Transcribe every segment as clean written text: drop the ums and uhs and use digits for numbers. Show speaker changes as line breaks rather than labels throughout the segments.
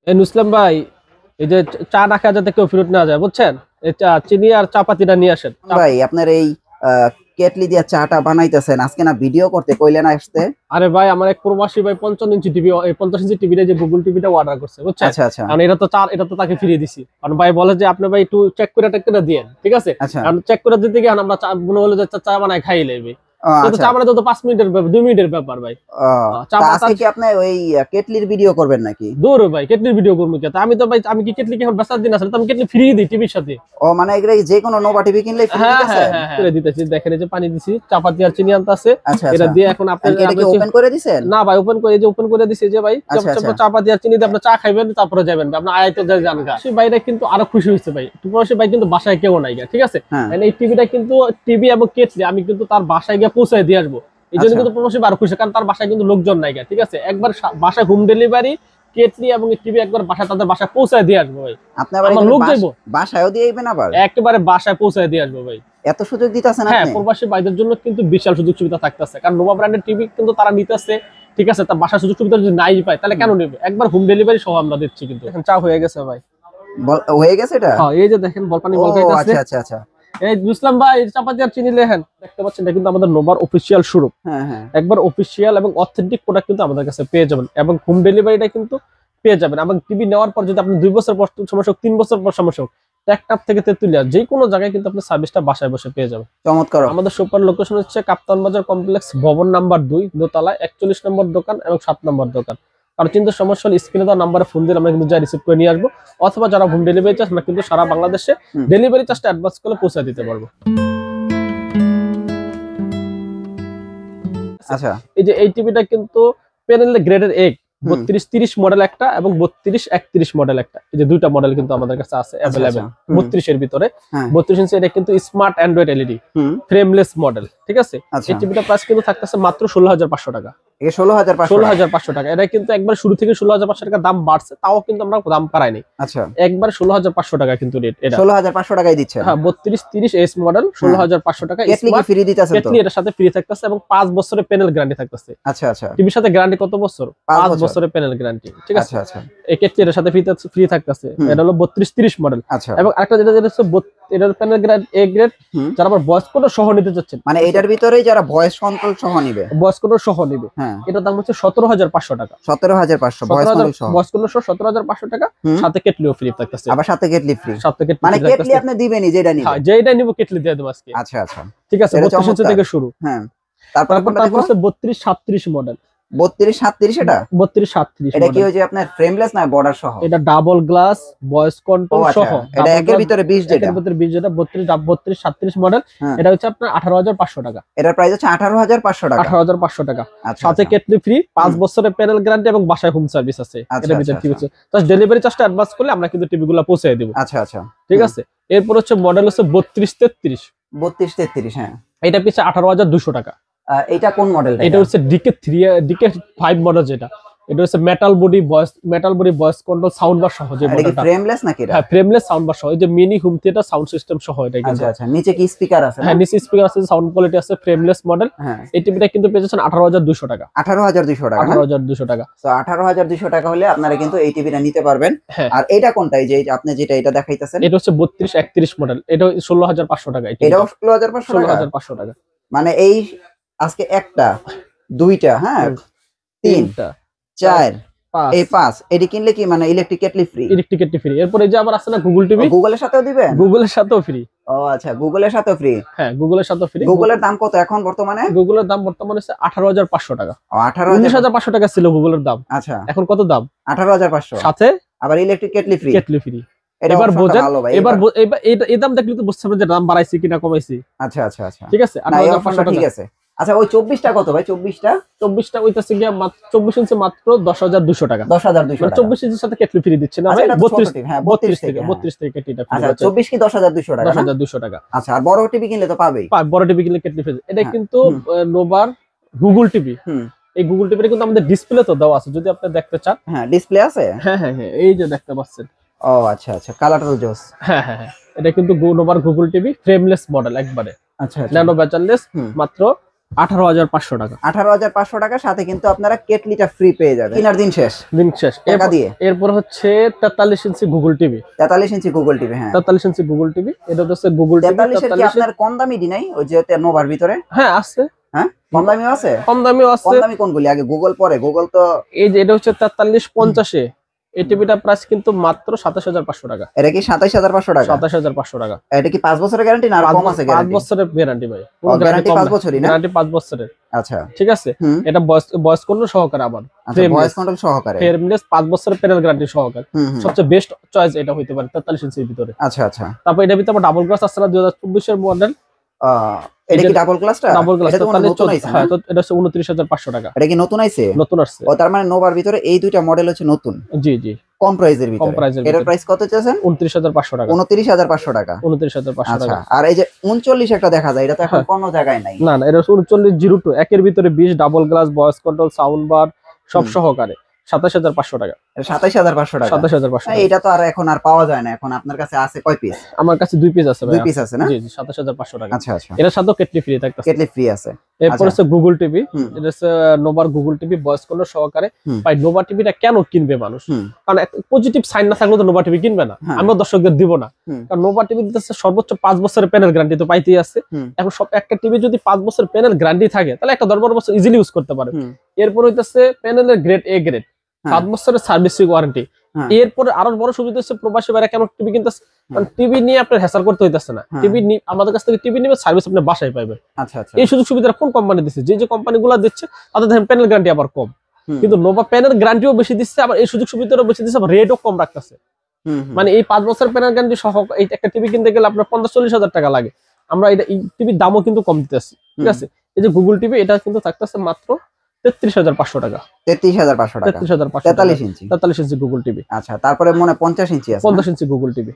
এই নুসলাম ভাই, এই যে চা না খাওয়া যাতে কেউ ফেরত না যায়, বুঝছেন? এই চা, চিনি আর চাপাতিটা নিয়ে আসেন।
ভাই আপনার এই কেটলি দিয়ে চাটা বানাইতেছেন, আজকে না ভিডিও করতে কইলেন আসতে?
আরে ভাই, আমার এক প্রবাসী ভাই 55 ইঞ্চি টিভি, এই 50 ইঞ্চি টিভিটা যে গুগল টিভিটা অর্ডার করছে, বুঝছেন?
আচ্ছা আচ্ছা
কারণ এটা তো তাকে ফিরিয়ে দিছি। কারণ ভাই বলে যে আপনি ভাই একটু চেক করে দিয়েন, ঠিক আছে?
আচ্ছা।
কারণ চেক করে দিতে গিয়ে আমরা মনে হলো যে চা বানায় খাই লেবে। তো
আচ্ছা।
চা বানাতে তো 5 মিনিটের ব্যাপার, 2 মিনিটের ব্যাপার ভাই। চা
তা
বানাতে
আজকে কি আপনি ওই কেটলির ভিডিও করবেন নাকি?
দূর ভাই, কেটলির ভিডিও করবো কে? আমি তো ভাই, আমি কি কেটলি কি এখন বেচার দিন আসলে তো আমি কেটলি ফ্রি দিই টিভির সাথে।
ও মানে এগুলা যে কোনো নোভা টিভি কিনলে ফ্রি
হ্যাঁ হ্যাঁ
দিতেছেন?
হ্যাঁ হ্যাঁ, করে দিতেছি। দেখেন এই যে পানি দিছি, চাপাতি আর চিনি আনতে আছে।
আচ্ছা
এটা
আচ্ছা।
দিয়ে এখন আপনি
এটা কি ওপেন করে দিছেন?
না ভাই, ওপেন করে, এই যে ওপেন করে দিছি যে ভাই,
আচ্ছা আচ্ছা।
চাপাতি আর চিনি দিয়ে আপনি চা খাইবেন, তারপরে যাবেন আপনার আয়াতে যান গা। সেই ভাইরা কিন্তু আরো খুশি হয়েছে ভাই। তুপরাশি ভাই কিন্তু বাসায় কেউ নাই গা, ঠিক আছে?
হ্যাঁ।
এই টিভিটা কিন্তু, টিভি এবং কেটলি আমি কিন্তু তার বাসায় গিয়ে পৌঁছায় দিয়ে আসবো। এই জন্য
আচ্ছা
কিন্তু প্রবাসী আরো খুশি, কারণ তার বাসায় কিন্তু লোকজন নাই গা, ঠিক আছে? একবার বাসায় হোম ডেলিভারি, কেটলি এবং টিভি একবার বাসায় তাদের বাসায় পৌঁছায় দিয়ে আসবো ভাই।
আপনি আবার
আমার
এখানে
লোক যাইবো,
বাসায়ও দিয়ে আইবেন আবার?
একেবারে বাসায় পৌঁছায় দিয়ে আসবো ভাই।
এত সুযোগ দিতেছেন
হ্যাঁ,
আপনি?
প্রবাসী ভাইদের জন্য কিন্তু বিশাল সুযোগ সুবিধা থাকতেছে, কারণ নোভা ব্র্যান্ডের টিভি কিন্তু তারা নিতেছে, ঠিক আছে? তার বাসার সুযোগ সুবিধা যদি নাই পায় তাহলে কেন নেবে? একবার হোম ডেলিভারি সহ আমরা দিচ্ছি। কিন্তু এখন চা হয়ে গেছে ভাই।
হয়ে গেছে এটা?
হ্যাঁ, এই যে দেখেন বলপানি
ও
বলকাইতেছে।
আচ্ছা আচ্ছা আচ্ছা।
এই মুসলাম ভাই, চাপাতি আর চিনি লেহেন, দেখতে পাচ্ছেন এটা কিন্তু আমাদের নোভার অফিসিয়াল শোরুম।
হ্যাঁ হ্যাঁ।
একবার অফিসিয়াল এবং অথেন্টিক প্রোডাক্ট কিন্তু আমাদের কাছে পেয়ে যাবেন, এবং হোম ডেলিভারিটা কিন্তু পেয়ে যাবেন। এবং টিভি নেওয়ার পর যদি আপনি 2 বছর পর সমস্যা হোক, 3 বছর পর সমস্যা হোক, ট্যাকটাপ থেকে তেতুলিয়া যে কোনো জায়গায় কিন্তু আপনি সার্ভিসটা বাসায় বসে পেয়ে যাবেন।
চমৎকার।
আমাদের সুপার লোকেশন হচ্ছে কাপ্তান বাজার কমপ্লেক্স, ভবন নাম্বার 2, দোতলায় 41 নম্বর দোকান এবং 7 নম্বর দোকান। আর কিন্তু সমস্যা হলে স্ক্রিনে দেওয়া নাম্বারে ফোন দিলে আমরা কিন্তু যা রিসিভ করে নিয়ে আসবো, অথবা যারা হোম ডেলিভারি চার্জ, আমরা কিন্তু সারা বাংলাদেশে ডেলিভারি চার্জটা অ্যাডভান্স করে পৌঁছে দিতে পারবো।
আচ্ছা।
এই যে এই টিভিটা কিন্তু প্যানেল গ্রেডের এক 32-30 মডেল একটা এবং 32-31 মডেল একটা, এই যে দুইটা মডেল কিন্তু আমাদের কাছে আছে অ্যাভেলেবেল। 32 এর ভিতরে 32 ইঞ্চি, এটা কিন্তু smart Android LED frameless model, ঠিক আছে? এই টিভিটা প্রাইস কিন্তু থাকতেছে মাত্র 16,500 টাকা। 16,500 টাকা। এটা কিন্তু একবার শুরু থেকে 16,500 টাকা দাম বাড়ছে, তাও কিন্তু আমরা দাম বাড়াইনি।
আচ্ছা,
একবার 16,500 টাকা কিন্তু রেট। এটা
16,500 টাকায় দিচ্ছেন?
হ্যাঁ, 32-30 এস মডেল 16,500 টাকা।
কেটলি কি ফ্রি দিতেছেন?
কেটলি এর সাথে ফ্রি থাকতেছে এবং 5 বছরের প্যানেল গ্যারান্টি থাকতেছে।
আচ্ছা আচ্ছা।
টিভির সাথে গ্যারান্টি কত বছর? 5 বছরের প্যানেল গ্যারান্টি, ঠিক আছে?
আচ্ছা আচ্ছা।
এই কেটলি এর সাথে ফ্রি থাকতেছে। এটা হলো 32-30 মডেল।
আচ্ছা।
এবং আরেকটা যেটা হচ্ছে এটার প্যানেল গ্রেড এ গ্রেড, যারা আবার ভয়েস কন্ট্রোল সহ নিতে চাচ্ছেন,
মানে এটার ভিতরেই যারা ভয়েস কন্ট্রোল সহ নিবে,
ভয়েস কন্ট্রোল সহ নিবে,
হ্যাঁ,
এটার দাম হচ্ছে 17,500 টাকা।
17,500 ভয়েস কন্ট্রোল সহ,
ভয়েস কন্ট্রোল সহ 17,500 টাকা। সাথে কেটলিও ফ্রি থাকতেছে,
আবার সাথে কেটলি ফ্রি।
সাথে কেটলি
মানে কেটলি আপনি দিবেনই যেটা নিবেন?
হ্যাঁ, যেটা নিব কেটলি দিয়ে দেব আজকে।
আচ্ছা আচ্ছা,
ঠিক আছে? 32 ইঞ্চি থেকে শুরু।
হ্যাঁ, তারপর
হচ্ছে 32-37 মডেল।
32-37 এটা?
32-37
এটা কি ওই যে আপনার ফ্রেমলেস না বর্ডার সহ?
এটা ডাবল গ্লাস ভয়েস কন্ট্রোল সহ।
এটা একের ভিতরে 20 যেটা?
একের ভিতরে 20 যেটা 32-37 মডেল। এটা হচ্ছে আপনার 18,500 টাকা।
এটার প্রাইস হচ্ছে 18,500 টাকা।
18,500 টাকা। সাথে কেটলি ফ্রি, 5 বছরের প্যানেল গ্যারান্টি এবং বাসায় হোম সার্ভিস আছে। এর ভিতরে ঠিক আছে? জাস্ট ডেলিভারি চার্জটা অ্যাডভান্স করলে আমরা কিন্তু টিভিগুলো পৌঁছে দেব।
আচ্ছা আচ্ছা,
ঠিক আছে? এরপর হচ্ছে মডেল হচ্ছে 32-33।
32-33, হ্যাঁ।
এটা পিছে 18,200 টাকা।
এটা কোন মডেল?
এটা হচ্ছে DK5 মডেল, যেটা এটা হচ্ছে metal body voice control sound bar সহ যে মডেলটা।
এটা কি ফ্রেমলেস নাকি? এটা
হ্যাঁ, ফ্রেমলেস সাউন্ড বার সহ, এই যে mini home theatre sound system সহ এটা কিন্তু।
আচ্ছা আচ্ছা, নিচে কি স্পিকার আছে?
হ্যাঁ, নিচে স্পিকার আছে, সাউন্ড কোয়ালিটি আছে, ফ্রেমলেস মডেল।
হ্যাঁ,
এই টিভিটা কিন্তু পেয়েছেন 18,200 টাকা।
18,200 টাকা?
18,200 টাকা।
তো 18,200 টাকা হলে আপনারা কিন্তু এই টিভিটা নিতে পারবেন। আর এটা কোনটা? এই যে আপনি যেটা এটা দেখাইতেছেন,
এটা হচ্ছে 32-31 মডেল। এটা 16,500 টাকা।
এটাও 16,500 টাকা?
16,500 টাকা।
মানে এই আজকে একটা, দুইটা, হ্যাঁ, তিনটা, চার, এই 5, এটি কিনলে কি মানে electric kettle free?
Electric kettle free. এরপরে যে আবার আছে না গুগল টিভি,
গুগলের সাথেও দিবেন?
গুগলের সাথেও ফ্রি।
ও আচ্ছা, গুগলের সাথেও ফ্রি?
হ্যাঁ, গুগলের সাথেও ফ্রি।
গুগলের দাম কত এখন বর্তমানে?
গুগলের দাম বর্তমানে হচ্ছে 18,500 টাকা।
18,500
টাকা ছিল গুগলের দাম।
আচ্ছা,
এখন কত দাম?
18,500
সাথে
আবার electric kettle free.
Kettle free. এবার বোঝেন, এবার এই দাম দেখলে তো বুঝতে পারবেন যে দাম বাড়াইছে কিনা কমাইছে।
আচ্ছা আচ্ছা আচ্ছা,
ঠিক আছে? 18,500 টাকা।
ঠিক আছে। আচ্ছা, ওই 24টা কত ভাই? 24টা
ওইটাছে গিয়া 24 ইঞ্চি মাত্র 10,200 টাকা।
10,200 টাকা।
24 ইঞ্চির সাথে কেটলি ফ্রি দিচ্ছে না ভাই? 32
হ্যাঁ,
32 থেকে কেটলিটা ফ্রি।
আচ্ছা, 24 কি 10,200 টাকা?
10,200 টাকা।
আচ্ছা, আর বড় টিভি কিনলে তো পাবেই।
বড় টিভি কিনলে কেটলি ফ্রি। এটা কিন্তু নোভার গুগল টিভি। এই গুগল টিভিটা কিন্তু আমাদের ডিসপ্লে তো দেওয়া আছে, যদি আপনি দেখতে চান।
হ্যাঁ, ডিসপ্লে আছে।
হ্যাঁ হ্যাঁ হ্যাঁ, এই যে দেখতে পাচ্ছেন।
ও আচ্ছা আচ্ছা, কালারটা জোস।
হ্যাঁ হ্যাঁ হ্যাঁ, এটা কিন্তু নোভার গুগল টিভি ফ্রেমলেস মডেল একবারে।
আচ্ছা আচ্ছা,
ন্যানো ব্যাচারলেস, মাত্র 18,500 টাকা।
18,500 টাকার সাথে কিন্তু আপনারা কেটলিটা ফ্রি পেয়ে যাবেন। কিনার দিন শেষ,
দিন শেষ
টাকা দিয়ে।
এরপর হচ্ছে 43 ইঞ্চি গুগল টিভি।
43 ইঞ্চি গুগল টিভি। হ্যাঁ
43 ইঞ্চি গুগল টিভি, এটা হচ্ছে গুগল টিভি।
43 এর কি আপনার কম দামি ডি নাই ওই যে নোভার ভিতরে?
হ্যাঁ আছে।
হ্যাঁ কম দামিও আছে।
কম দামিও আছে।
কম দামি কোনগুলি? আগে গুগল পরে গুগল তো।
এই যে এটা হচ্ছে 4350 এই টিভিটা প্রাইস কিন্তু মাত্র 27,500 টাকা।
এটা কি 27,500 টাকা?
27,500 টাকা।
এটা কি 5 বছরের গ্যারান্টি না আর কম আছে গ্যারান্টি?
5 বছরের গ্যারান্টি ভাই।
গ্যারান্টি 5 বছরই না?
গ্যারান্টি 5 বছরের।
আচ্ছা
ঠিক আছে। এটা ভয়েস কন্ট্রোল সহকারে আবার।
আচ্ছা ভয়েস কন্ট্রোল সহকারে।
ফ্রেমলেস 5 বছরের প্যানেল গ্যারান্টি সহকারে। সবচেয়ে বেস্ট চয়েস এটা হইতে পারে 43 ইঞ্চির ভিতরে।
আচ্ছা আচ্ছা।
তারপর এটার ভিতরে আবার ডাবল গ্লাস আছে না 2024 এর মডেল।
এটা কি ডাবল গ্লাসটা?
Double glass.
এটা তো নতুন আইছে।
হ্যাঁ তো এটা হচ্ছে 29,500 টাকা।
এটা কি নতুন আইছে?
নতুন আসছে।
ও তার মানে নোভার ভিতরে এই দুইটা মডেল হচ্ছে নতুন।
জি জি।
কম প্রাইসের ভিতরে।
কম প্রাইসের
এর প্রাইস কত চাচ্ছেন?
29,500 টাকা।
29,500 টাকা।
29,500 টাকা।
আর এই যে 39 একটা দেখা যায়, এটা তো এখন কোনো জায়গায় নাই।
না না, এটা 3902 একের ভিতরে 20 double glass voice control sound bar সব সহকারে 27,500 টাকা।
27,500 টাকা।
27,500 টাকা।
এটা তো আর এখন আর পাওয়া যায় না। এখন আপনার কাছে আছে কয় পিস?
আমার কাছে 2 পিস আছে ভাই।
2 পিস আছে না?
জি জি 27,500 টাকা।
আচ্ছা আচ্ছা।
এর সাথেও কেটলি ফ্রি থাকতেছে।
কেটলি ফ্রি আছে।
এরপর হচ্ছে গুগল টিভি। এটা হচ্ছে নোভার গুগল টিভি ভয়েস কন্ট্রোল সহকারে। ভাই নোভা টিভিটা কেন কিনবে মানুষ? কারণ পজিটিভ সাইন না থাকলে তো নোভা টিভি কিনবে না। আমরা দর্শকদের দিব না। কারণ নোভা টিভি দিতেছে সর্বোচ্চ 5 বছরের প্যানেল গ্যারান্টি তো পাইতেই আছে। এখন সব একটা টিভি যদি 5 বছর প্যানেল গ্যারান্টি থাকে তাহলে একটা 10-12 বছর ইজিলি ইউজ করতে পারে। এরপর হইতেছে প্যানেলের গ্রেড এ গ্রেড 7 বছরের সার্ভিসিং ওয়ারেন্টি। এরপর আরো বড় সুবিধা হচ্ছে প্রবাসী ভাইরা কেন টিভি কিনতেছে? কারণ টিভি নিয়ে আপনার হ্যাসাল করতে হইতাছে না। টিভি আমাদের কাছ থেকে টিভি নিবে, সার্ভিস আপনি বাসায় পাবেন।
আচ্ছা আচ্ছা।
এই সুযোগ সুবিধা কোন কোম্পানি দিচ্ছে? যে যে কোম্পানিগুলো দিচ্ছে তাদের দেখেন প্যানেল গ্যারান্টি আবার কম, কিন্তু নোভা প্যানেল গ্যারান্টিও বেশি দিচ্ছে, আবার এই সুযোগ সুবিধাও বেশি দিচ্ছে, আবার রেটও কম রাখতেছে। মানে এই 5 বছর প্যানেল গ্যারান্টি সহ এই একটা টিভি কিনতে গেলে আপনার 50-40 হাজার টাকা লাগে। আমরা এটা এই টিভির দামও কিন্তু কম দিতেছি। ঠিক আছে। এই যে গুগল টিভি এটা কিন্তু থাকতেছে মাত্র 33,500 টাকা।
33,500 টাকা। 43 ইঞ্চি।
43 ইঞ্চি গুগল টিভি।
আচ্ছা তারপরে মনে 50 ইঞ্চি আছে।
50 ইঞ্চি গুগল টিভি।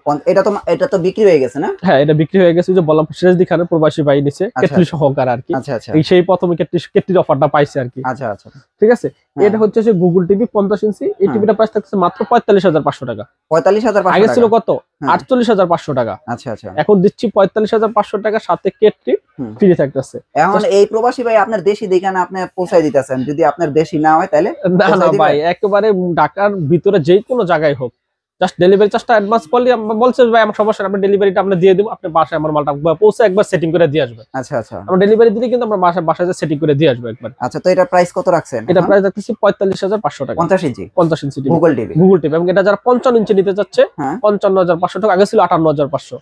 এটা তো বিক্রি হয়ে গেছে না? হ্যাঁ
এটা বিক্রি হয়ে গেছে। যে বললাম শেষ দিখানে প্রবাসী ভাই নিচে কেটলি সহকারে আর কি।
আচ্ছা আচ্ছা।
এই সেই প্রথমে কেটলির অফারটা পাইছে আর কি।
আচ্ছা আচ্ছা।
ঠিক আছে। এটা হচ্ছে যে গুগল টিভি 50 ইঞ্চি। এই টিভিটা প্রাইস থাকছে মাত্র 45,500 টাকা।
45,500
আগে ছিল কত? 48,500 টাকা।
আচ্ছা আচ্ছা।
এখন দিচ্ছি 45,500 টাকা, সাথে কেটলি ফ্রি থাকতেছে।
এখন এই প্রবাসী ভাই আপনার দেশি দেখানে আপনি পৌঁছায় দিতেছেন, যদি আপনার দেশি না হয় তাহলে?
না না ভাই, একেবারে ঢাকার ভিতরে যে কোনো জায়গায় হোক, জাস্ট ডেলিভারি চার্জটা অ্যাডভান্স করলে বলছে ভাই আমার সমস্যা নেই, আপনি ডেলিভারিটা আমরা দিয়ে দেব, আপনি বাসায় আমার মালটা পৌঁছে একবার সেটিং করে দিয়ে আসবে।
আচ্ছা আচ্ছা।
আমরা ডেলিভারি দিলে কিন্তু আমরা বাসায় সেটিং করে দিয়ে আসবে একবার।
আচ্ছা তো এটা প্রাইস কত রাখছেন?
এটা প্রাইস রাখতেছি 45,500 টাকা।
50 ইঞ্চি।
50 ইঞ্চি
গুগল টিভি।
Google TV. এবং এটা যারা 55 ইঞ্চি নিতে যাচ্ছে 55,500 টাকা, আগে ছিল 58,500।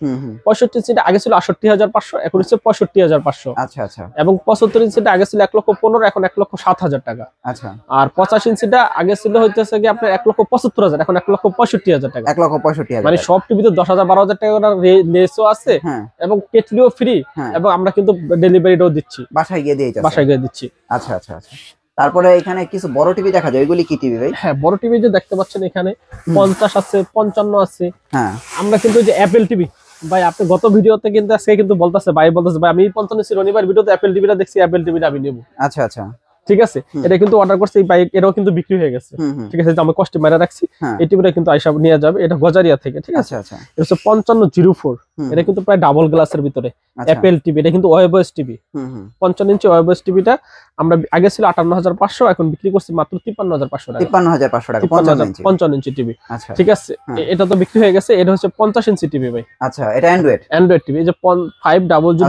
65 ইঞ্চিটা আগে ছিল 68,500, এখন হচ্ছে 65,500।
আচ্ছা আচ্ছা।
এবং 75 ইঞ্চিটা আগে ছিল 1,15,000, এখন 1,07,000 টাকা।
আচ্ছা। আর
85 ইঞ্চিটা আগে ছিল হইতেছে কি আপনার 1,75,000, এখন 1,65,000 টাকা।
1,65,000।
মানে সব টিভিতে 10,000-12,000 টাকা লেসও আছে এবং কেটলিও ফ্রি, এবং আমরা কিন্তু ডেলিভারিটাও দিচ্ছি,
বাসায় গিয়ে
দিচ্ছি।
আচ্ছা আচ্ছা আচ্ছা। তারপরে এখানে কিছু বড় টিভি দেখা যায়, এগুলি কি টিভি ভাই?
হ্যাঁ বড় টিভি যে দেখতে পাচ্ছেন এখানে 50 আছে, 55 আছে।
হ্যাঁ
আমরা কিন্তু যে অ্যাপেল টিভি ভাই, আপনি গত ভিডিওতে কিন্তু আজকে কিন্তু বলতেছে ভাই আমি 55 ইঞ্চি রনিবার ভিডিওতে অ্যাপেল টিভিটা দেখছি, অ্যাপেল টিভিটা আমি নেব।
আচ্ছা আচ্ছা।
ঠিক আছে। এটা কিন্তু অর্ডার করছে এই বাইক, এটাও কিন্তু বিক্রি হয়ে গেছে। ঠিক আছে, আমি কষ্টে মেরে রাখছি। এই টিভিটা কিন্তু আইসা নিয়ে যাবে, এটা গজারিয়া থেকে। ঠিক আছে।
আচ্ছা।
এটা হচ্ছে 5504। এটা কিন্তু প্রায় ডাবল গ্লাসের ভিতরে অ্যাপেল টিভি। এটা কিন্তু ওয়েবএস টিভি। 55 ইঞ্চি ওয়েবএস টিভিটা আমরা আগে ছিল 58,500, এখন বিক্রি করছি মাত্র 53,500 টাকা।
53,500 টাকা
55 ইঞ্চি টিভি।
আচ্ছা
ঠিক আছে। এটা তো বিক্রি হয়ে গেছে। এটা হচ্ছে 50 ইঞ্চি টিভি ভাই।
আচ্ছা এটা অ্যান্ড্রয়েড
টিভি। এই যে 5002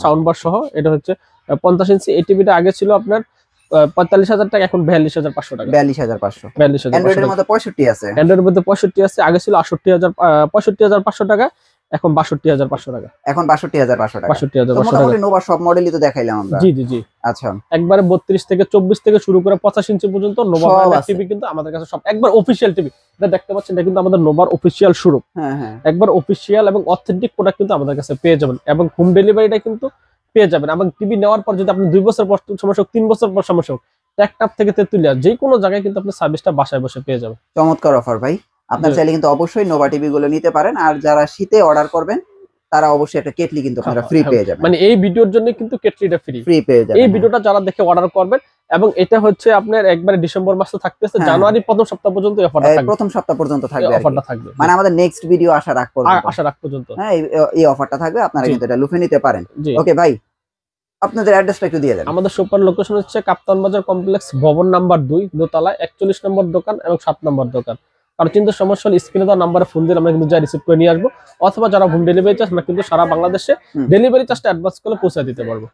সাউন্ড বার সহ, এটা হচ্ছে 50 ইঞ্চি। এই টিভিটা আগে ছিল আপনার 45,000 টাকা, এখন 42,500 টাকা।
42,500। অ্যান্ড্রয়েডের মধ্যে 65 আছে।
অ্যান্ড্রয়েডের মধ্যে 65 আছে, আগে ছিল 65,500 টাকা, এখন 62,500 টাকা।
এখন 62,500 টাকা।
62,500 টাকা।
নোভা সব মডেলই তো দেখাইলাম আমরা।
জি জি জি।
আচ্ছা
একবারে 32 থেকে 24 থেকে শুরু করে 85 ইঞ্চি পর্যন্ত নোভা টিভি কিন্তু আমাদের কাছে সব একবার অফিশিয়াল টিভি। এটা দেখতে পাচ্ছেন, এটা কিন্তু আমাদের নোভার অফিশিয়াল শোরুম। হ্যাঁ একবার অফিশিয়াল এবং অথেন্টিক প্রোডাক্ট কিন্তু আমাদের কাছে পেয়ে যাবেন, এবং হোম ডেলিভারিটা কিন্তু পেয়ে যাবেন। এবং টিভি নেওয়ার পর যদি আপনি 2 বছর পর সমস্যা হোক, 3 বছর পর সমস্যা হোক, ট্যাকটাপ থেকে তেতুলিয়া যে কোনো জায়গায় কিন্তু আপনি সার্ভিসটা বাসায় বসে পেয়ে যাবেন।
চমৎকার অফার ভাই। আপনারা চাইলে কিন্তু অবশ্যই নোভা টিভি গুলো নিতে পারেন। আর যারা শীতে অর্ডার করবেন তারা অবশ্যই একটা কেটলি কিন্তু আপনারা ফ্রি পেয়ে যাবেন।
মানে এই ভিডিওর জন্য কিন্তু কেটলিটা ফ্রি
পেয়ে যাবেন।
এই ভিডিওটা যারা দেখে অর্ডার করবেন, এবং এটা হচ্ছে আপনার একবারে ডিসেম্বর মাসে থাকতেছে, জানুয়ারি প্রথম সপ্তাহ পর্যন্ত এই অফারটা থাকবে।
প্রথম সপ্তাহ পর্যন্ত থাকবে
অফারটা থাকবে,
মানে আমাদের নেক্সট ভিডিও আসার আগ পর্যন্ত।
হ্যাঁ এই অফারটা থাকবে,
আপনারা কিন্তু এটা লুফে নিতে পারেন। ওকে ভাই, আপনাদের অ্যাড্রেসটা একটু দিয়ে দেন।
আমাদের সুপার লোকেশন হচ্ছে কাপ্তান বাজার কমপ্লেক্স ভবন নাম্বার 2 দোতলায় 41 নম্বর দোকান এবং 7 নম্বর দোকান। আর কিন্তু সমস্যা হলে স্ক্রিনে দেওয়া নাম্বারে ফোন দিলে আমরা কিন্তু যা রিসিভ করে নিয়ে আসবো, অথবা যারা হোম ডেলিভারি চার্জ আমরা কিন্তু সারা বাংলাদেশে ডেলিভারি চার্জটা অ্যাডভান্স করে পৌঁছে দিতে পারবো।